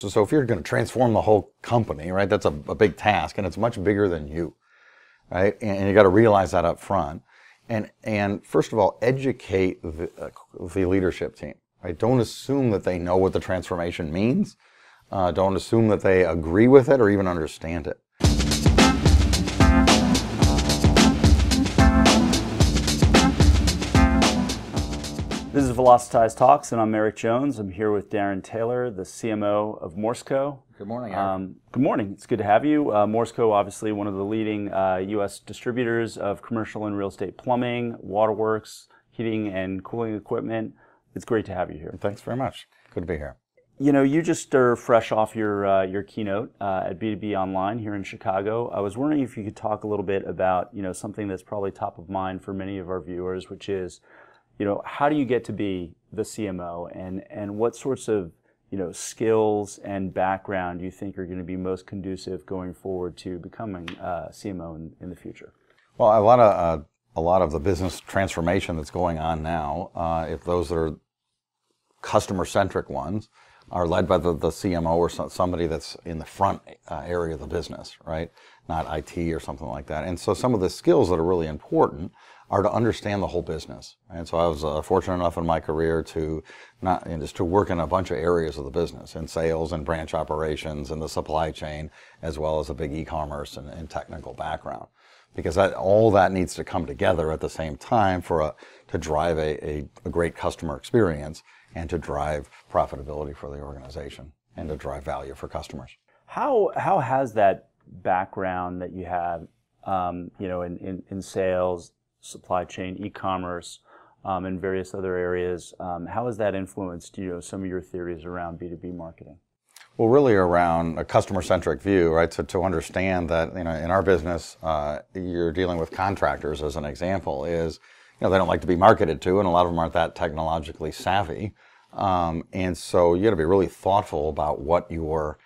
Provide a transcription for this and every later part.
So if you're going to transform the whole company, right, that's a big task, and it's much bigger than you, right? And you got to realize that up front. And first of all, educate the leadership team. Right? Don't assume that they know what the transformation means. Don't assume that they agree with it or even understand it. This is Velocitize Talks, and I'm Eric Jones. I'm here with Darren Taylor, the CMO of Morsco. Good morning, Eric. Good morning. It's good to have you. Morsco, obviously one of the leading U.S. distributors of commercial and real estate plumbing, waterworks, heating and cooling equipment. It's great to have you here. Thanks very much. Good to be here. You know, you just are fresh off your keynote at B2B Online here in Chicago. I was wondering if you could talk a little bit about, something that's probably top of mind for many of our viewers, which is, how do you get to be the CMO, and what sorts of, skills and background do you think are going to be most conducive going forward to becoming a CMO in the future? Well, a lot of the business transformation that's going on now, if those are customer-centric ones, are led by the CMO or somebody that's in the front area of the business, right? Not IT or something like that. And so some of the skills that are really important are to understand the whole business. And so I was fortunate enough in my career to just to work in a bunch of areas of the business, in sales and branch operations and the supply chain, as well as a big e-commerce and technical background. Because all that needs to come together at the same time to drive a great customer experience and to drive profitability for the organization and to drive value for customers. How has that background that you have, in sales, supply chain, e-commerce, and various other areas, how has that influenced, some of your theories around B2B marketing? Well, really around a customer-centric view, right? So to understand that, in our business, you're dealing with contractors, as an example, is, they don't like to be marketed to, and a lot of them aren't that technologically savvy. And so you got to be really thoughtful about what you're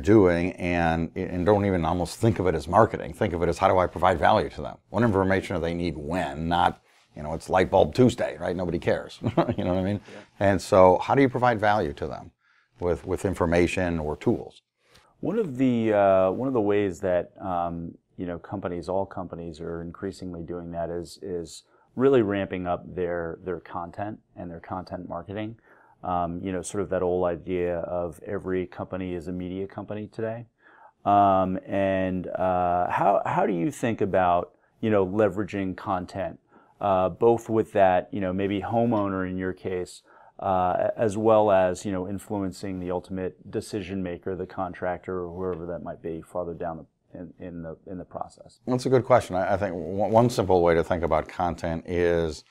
doing, and don't even almost think of it as marketing. Think of it as, how do I provide value to them? What information do they need when? Not, it's Light Bulb Tuesday, right? Nobody cares. You know what I mean? Yeah. And so how do you provide value to them with information or tools? One of the ways that all companies are increasingly doing that is really ramping up their content and their content marketing. Sort of that old idea of every company is a media company today. How do you think about, leveraging content, both with that, maybe homeowner in your case, as well as, influencing the ultimate decision maker, the contractor, or whoever that might be farther down in the process? That's a good question. I think one simple way to think about content is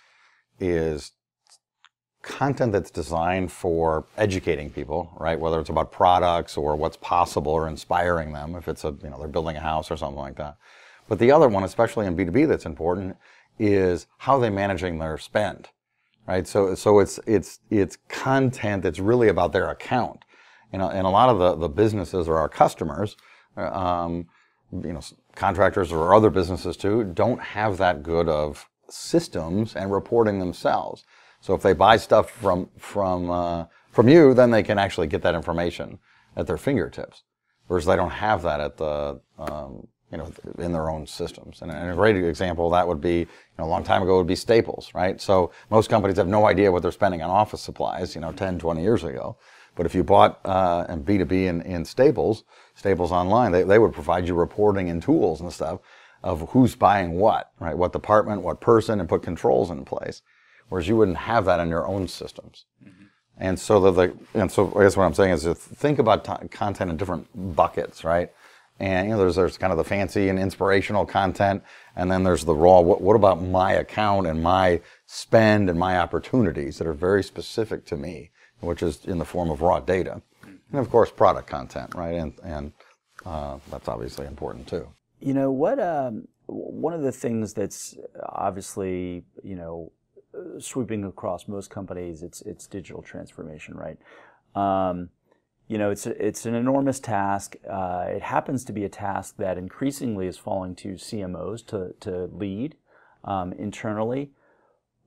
content that's designed for educating people, right? Whether it's about products or what's possible or inspiring them, if it's they're building a house or something like that. But the other one, especially in B2B, that's important is how they're managing their spend, right? So it's content that's really about their account. And a lot of the businesses or our customers, contractors or other businesses too, don't have that good of systems and reporting themselves. So if they buy stuff from you, then they can actually get that information at their fingertips, whereas they don't have that at the in their own systems. And a great example of that would be, a long time ago, would be Staples, right? So most companies have no idea what they're spending on office supplies, 10, 20 years ago. But if you bought in B2B in Staples Online, they would provide you reporting and tools and stuff of who's buying what, right? What department, what person, and put controls in place. Whereas you wouldn't have that in your own systems. Mm-hmm. And so I guess what I'm saying is to think about content in different buckets, right? And there's kind of the fancy and inspirational content, and then there's the raw. What about my account and my spend and my opportunities that are very specific to me, which is in the form of raw data, and of course product content, right? And that's obviously important too. One of the things that's obviously sweeping across most companies, it's digital transformation, right? It's an enormous task. It happens to be a task that increasingly is falling to CMOs to lead internally.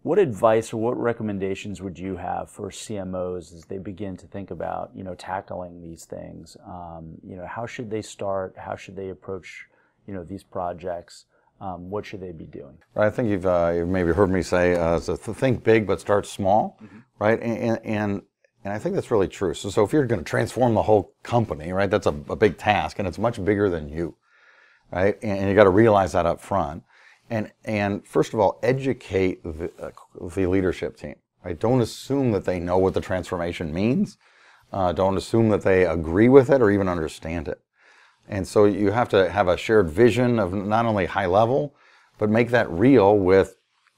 What advice or what recommendations would you have for CMOs as they begin to think about, tackling these things? How should they start? How should they approach, these projects? What should they be doing? I think you've maybe heard me say, so think big but start small, right? And I think that's really true. So if you're going to transform the whole company, right, that's a big task, and it's much bigger than you, right? And you got to realize that up front. And first of all, educate the leadership team, right? Don't assume that they know what the transformation means. Don't assume that they agree with it or even understand it. And so you have to have a shared vision of not only high level, but make that real with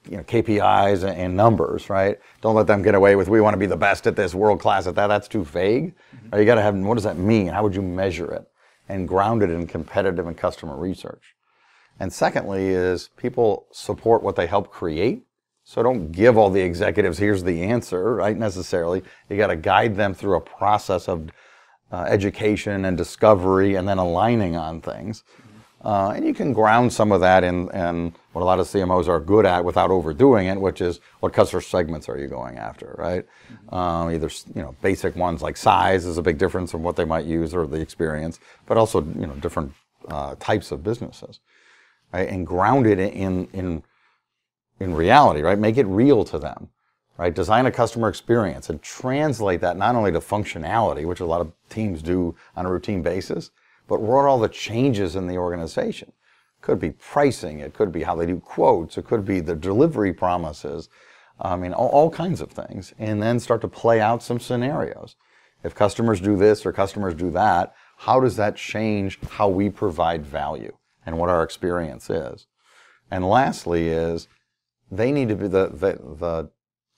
KPIs and numbers, right? Don't let them get away with, we want to be the best at this, world class at that. That's too vague. You got to have, what does that mean? How would you measure it? And ground it in competitive and customer research. And secondly is people support what they help create. So don't give all the executives, here's the answer, right, necessarily. You got to guide them through a process of education and discovery and then aligning on things. And you can ground some of that in what a lot of CMOs are good at without overdoing it, which is what customer segments are you going after, right? Either basic ones like size is a big difference from what they might use or the experience, but also different types of businesses. Right, and ground it in reality, right? Make it real to them, right? Design a customer experience and translate that not only to functionality, which a lot of teams do on a routine basis, but what are all the changes in the organization? Could be pricing, it could be how they do quotes, it could be the delivery promises, all kinds of things, and then start to play out some scenarios. If customers do this or customers do that, how does that change how we provide value and what our experience is? And lastly is they need to be the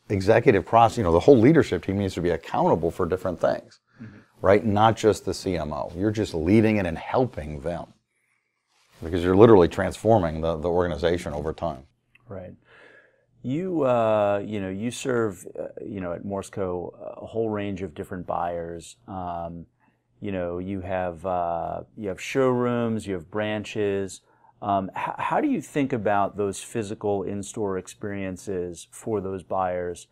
executive process, the whole leadership team needs to be accountable for different things, right? Not just the CMO. You're just leading it and helping them because you're literally transforming the organization over time. Right. You you serve at Morsco a whole range of different buyers. You have showrooms, you have branches. How do you think about those physical in-store experiences for those buyers?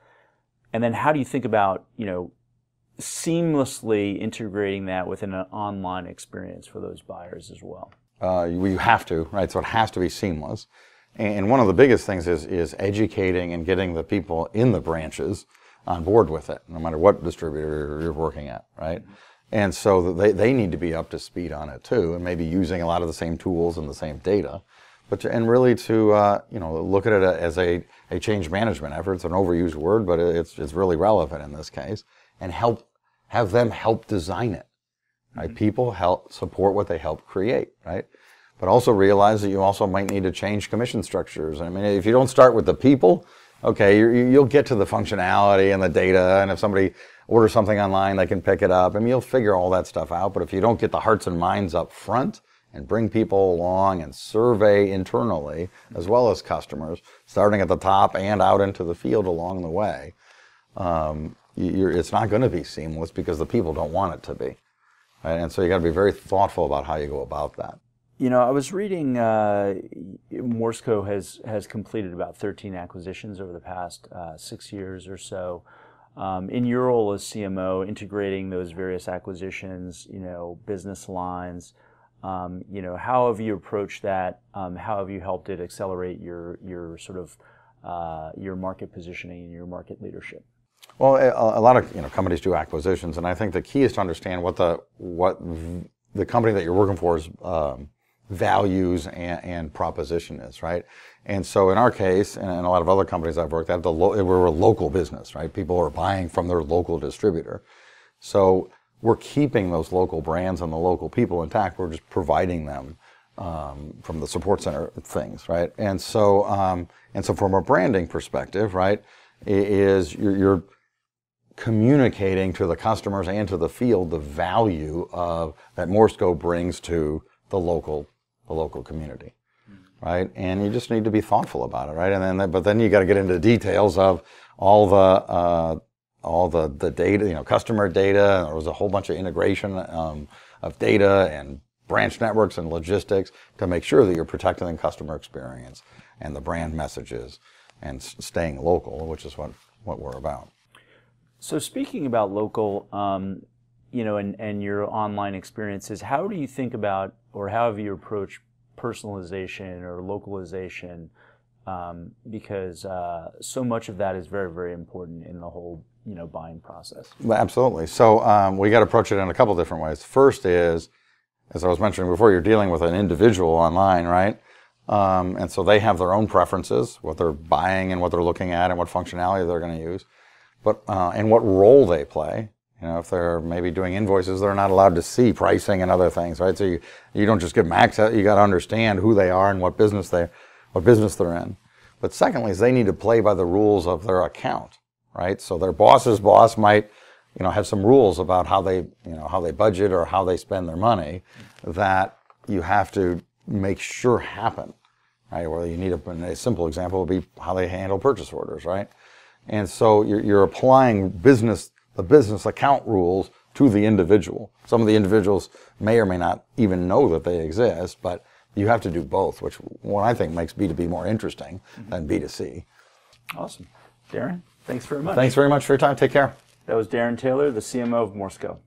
And then how do you think about, seamlessly integrating that within an online experience for those buyers as well? You have to, right? So it has to be seamless. And one of the biggest things is educating and getting the people in the branches on board with it, no matter what distributor you're working at, right? And so they need to be up to speed on it too, and maybe using a lot of the same tools and the same data, and really to look at it as a change management effort. It's an overused word, but it's really relevant in this case, and have them help design it. Right? People help support what they help create, right? But also realize that you also might need to change commission structures. I mean, if you don't start with the people, okay, you'll get to the functionality and the data, and if somebody orders something online, they can pick it up. I mean, you'll figure all that stuff out, but if you don't get the hearts and minds up front and bring people along and survey internally, as well as customers, starting at the top and out into the field along the way, it's not going to be seamless because the people don't want it to be. Right? And so you got to be very thoughtful about how you go about that. I was reading Morsco has completed about 13 acquisitions over the past 6 years or so. In your role as CMO, integrating those various acquisitions, business lines, how have you approached that? How have you helped it accelerate your sort of your market positioning and your market leadership? Well, a lot of companies do acquisitions, and I think the key is to understand what the company that you're working for is values and proposition is, right? And so in our case, and a lot of other companies I've worked at, we're a local business, right? People are buying from their local distributor. So we're keeping those local brands and the local people intact. We're just providing them from the support center things, right? And so from a branding perspective, right, you're communicating to the customers and to the field the value of that Morsco brings to the local community, right? And you just need to be thoughtful about it, right? And but then you got to get into the details of all the data, customer data. There was a whole bunch of integration of data and branch networks and logistics to make sure that you're protecting the customer experience and the brand messages and staying local, which is what we're about. So speaking about local, and your online experiences, how do you think about, or how have you approached personalization or localization? Because so much of that is very, very important in the whole, buying process. Absolutely. So we got to approach it in a couple different ways. First is, as I was mentioning before, you're dealing with an individual online, right? And so they have their own preferences, what they're buying and what they're looking at and what functionality they're going to use, but and what role they play. If they're maybe doing invoices, they're not allowed to see pricing and other things, right? So you don't just give them access. You got to understand who they are and what business they're in. But secondly, is they need to play by the rules of their account, right? So their boss's boss might, have some rules about how they budget or how they spend their money that you have to make sure happen, right? Well, you need a simple example would be how they handle purchase orders, right? And so you're applying the business account rules to the individual. Some of the individuals may or may not even know that they exist, but you have to do both, which what I think makes B2B more interesting than B2C. Awesome. Darren, thanks very much. Thanks very much for your time. Take care. That was Darren Taylor, the CMO of Morsco.